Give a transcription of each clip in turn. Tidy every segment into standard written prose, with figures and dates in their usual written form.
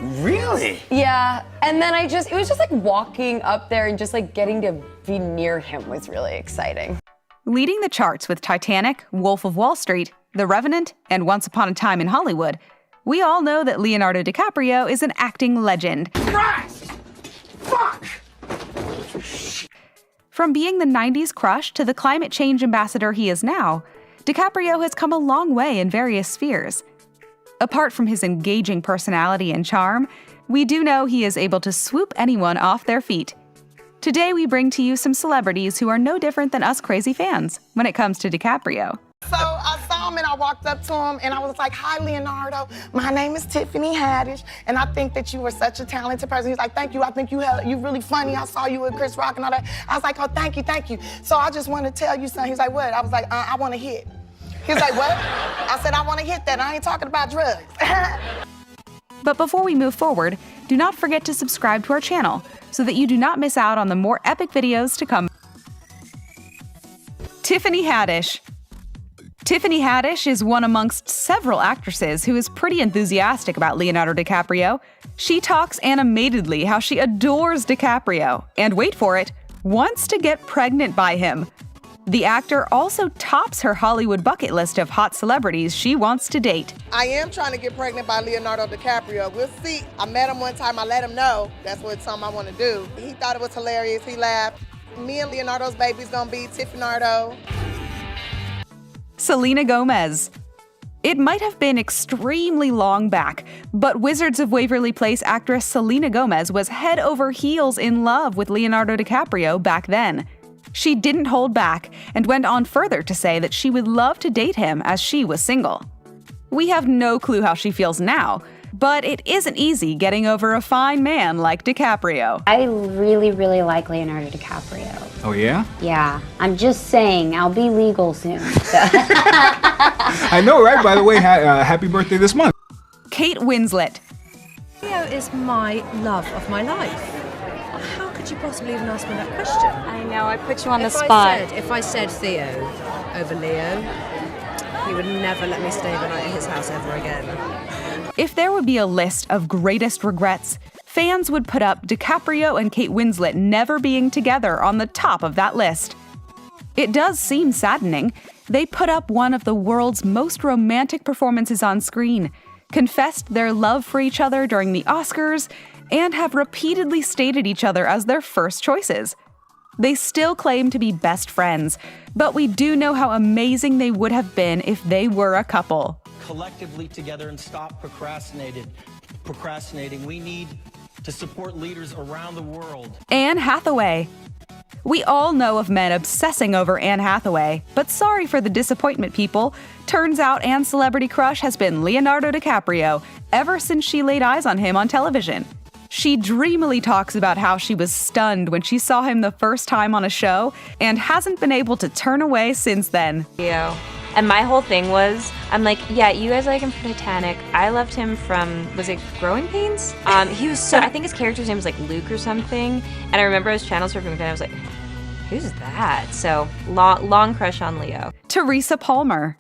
Really? Yeah, and then it was just like walking up there and just like getting to be near him was really exciting. Leading the charts with Titanic, Wolf of Wall Street, The Revenant, and Once Upon a Time in Hollywood, we all know that Leonardo DiCaprio is an acting legend. Christ! Fuck! From being the 90s crush to the climate change ambassador he is now, DiCaprio has come a long way in various spheres. Apart from his engaging personality and charm, we do know he is able to swoop anyone off their feet. Today we bring to you some celebrities who are no different than us crazy fans when it comes to DiCaprio. So I saw him and I walked up to him and I was like, "Hi, Leonardo. My name is Tiffany Haddish, and I think that you were such a talented person." He's like, "Thank you. I think you're really funny. I saw you with Chris Rock and all that." I was like, "Oh, thank you, thank you. So I just want to tell you something." He's like, "What?" I was like, "I want to hit." He was like, "What?" I said, "I want to hit that. I ain't talking about drugs." But before we move forward, do not forget to subscribe to our channel so that you do not miss out on the more epic videos to come. Tiffany Haddish. Tiffany Haddish is one amongst several actresses who is pretty enthusiastic about Leonardo DiCaprio. She talks animatedly how she adores DiCaprio and, wait for it, wants to get pregnant by him. The actor also tops her Hollywood bucket list of hot celebrities she wants to date. I am trying to get pregnant by Leonardo DiCaprio. We'll see. I met him one time. I let him know that's what something I want to do. He thought it was hilarious. He laughed. Me and Leonardo's baby's gonna be Tiffany. Selena Gomez. It might have been extremely long back, but Wizards of Waverly Place actress Selena Gomez was head over heels in love with Leonardo DiCaprio back then. She didn't hold back and went on further to say that she would love to date him as she was single. We have no clue how she feels now, but it isn't easy getting over a fine man like DiCaprio. I really, really like Leonardo DiCaprio. Oh, yeah? Yeah, I'm just saying, I'll be legal soon. So. I know, right? By the way, happy birthday this month. Kate Winslet. Theo is my love of my life. How could you possibly even ask me that question? I know, I put you on the spot. If I said Theo over Leo, he would never let me stay the night at his house ever again. If there would be a list of greatest regrets, fans would put up DiCaprio and Kate Winslet never being together on the top of that list. It does seem saddening. They put up one of the world's most romantic performances on screen, confessed their love for each other during the Oscars, and have repeatedly stated each other as their first choices. They still claim to be best friends, but we do know how amazing they would have been if they were a couple. Collectively together and stop procrastinating. We need to support leaders around the world. Anne Hathaway. We all know of men obsessing over Anne Hathaway, but sorry for the disappointment, people. Turns out Anne's celebrity crush has been Leonardo DiCaprio ever since she laid eyes on him on television. She dreamily talks about how she was stunned when she saw him the first time on a show and hasn't been able to turn away since then. And my whole thing was, I'm like, yeah, you guys like him from Titanic. I loved him from, was it Growing Pains? He was so, I think his character's name was like Luke or something. And I remember I was channel surfing with him, I was like, who's that? So, long crush on Leo. Teresa Palmer.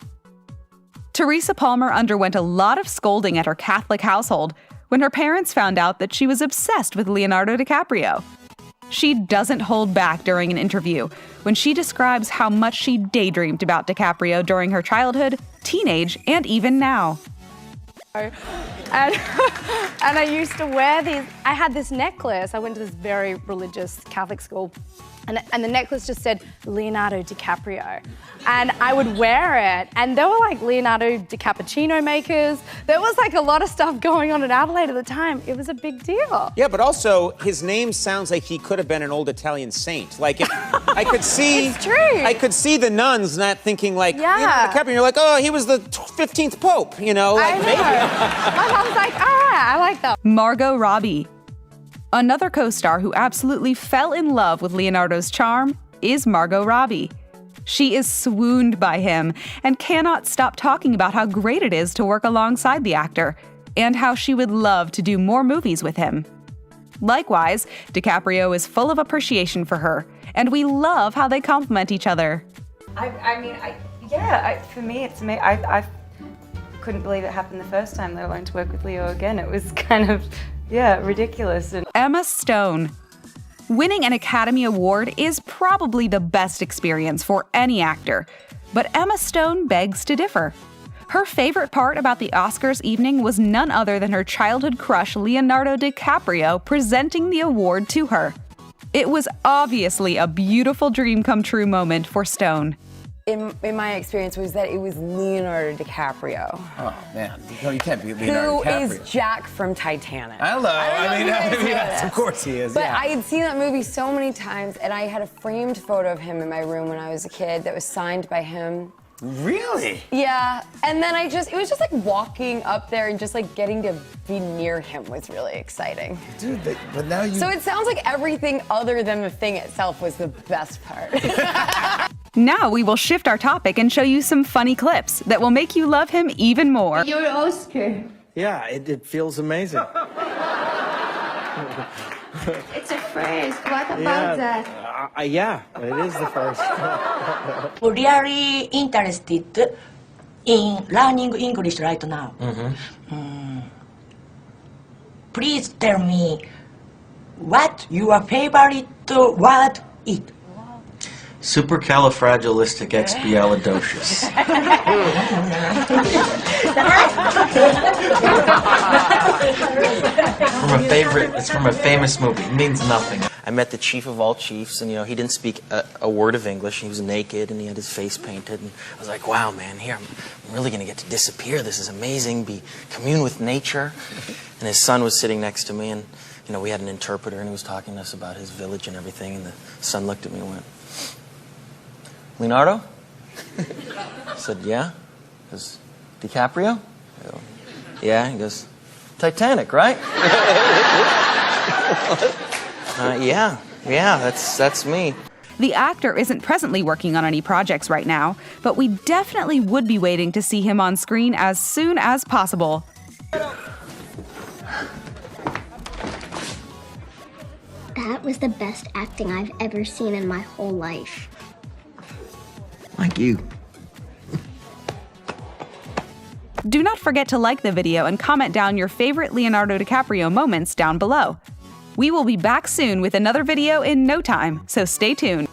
Teresa Palmer underwent a lot of scolding at her Catholic household when her parents found out that she was obsessed with Leonardo DiCaprio. She doesn't hold back during an interview when she describes how much she daydreamed about DiCaprio during her childhood, teenage, and even now. And I used to wear these. I had this necklace. I went to this very religious Catholic school, and the necklace just said Leonardo DiCaprio. And I would wear it, and there were like Leonardo DiCappuccino makers. There was like a lot of stuff going on in Adelaide at the time. It was a big deal. Yeah, but also his name sounds like he could have been an old Italian saint. Like if I could see, it's true. I could see the nuns not thinking like, Yeah. Leonardo DiCaprio. You're like, oh, he was the 15th Pope, you know, like I know. maybe. My mom's like, all right, I like that. Margot Robbie. Another co-star who absolutely fell in love with Leonardo's charm is Margot Robbie. She is swooned by him and cannot stop talking about how great it is to work alongside the actor and how she would love to do more movies with him. Likewise, DiCaprio is full of appreciation for her, and we love how they complement each other. For me, it's amazing. couldn't believe it happened the first time, let alone to work with Leo again. It was kind of, yeah, ridiculous. And Emma Stone. Winning an Academy Award is probably the best experience for any actor, but Emma Stone begs to differ. Her favorite part about the Oscars evening was none other than her childhood crush Leonardo DiCaprio presenting the award to her. It was obviously a beautiful dream come true moment for Stone. In my experience was that it was Leonardo DiCaprio. Oh man, you can't be Leonardo DiCaprio. Who is Jack from Titanic. Hello, I mean, yes, of course he is. But yeah. I had seen that movie so many times, and I had a framed photo of him in my room when I was a kid that was signed by him. Really? Yeah, and then it was just like walking up there and just like getting to be near him was really exciting. Dude, but now you... So it sounds like everything other than the thing itself was the best part. Now we will shift our topic and show you some funny clips that will make you love him even more. Your Oscar. Yeah, it feels amazing. It's a first. What about that? Yeah, it is the first. Really interested in learning English right now. Please tell me what your favorite word is. Supercalifragilisticexpialidocious. It's from a famous movie. It means nothing. I met the chief of all chiefs, and he didn't speak a word of English. He was naked, and he had his face painted. And I was like, wow, man, here I'm really gonna get to disappear. This is amazing. Commune with nature. And his son was sitting next to me, and we had an interpreter, and he was talking to us about his village and everything. And the son looked at me and went, "Leonardo?" I said, "Yeah." He goes, "DiCaprio?" I go, "Yeah." He goes, "Titanic, right?" Yeah, that's me. The actor isn't presently working on any projects right now, but we definitely would be waiting to see him on screen as soon as possible. That was the best acting I've ever seen in my whole life. Like you. Do not forget to like the video and comment down your favorite Leonardo DiCaprio moments down below. We will be back soon with another video in no time, so stay tuned.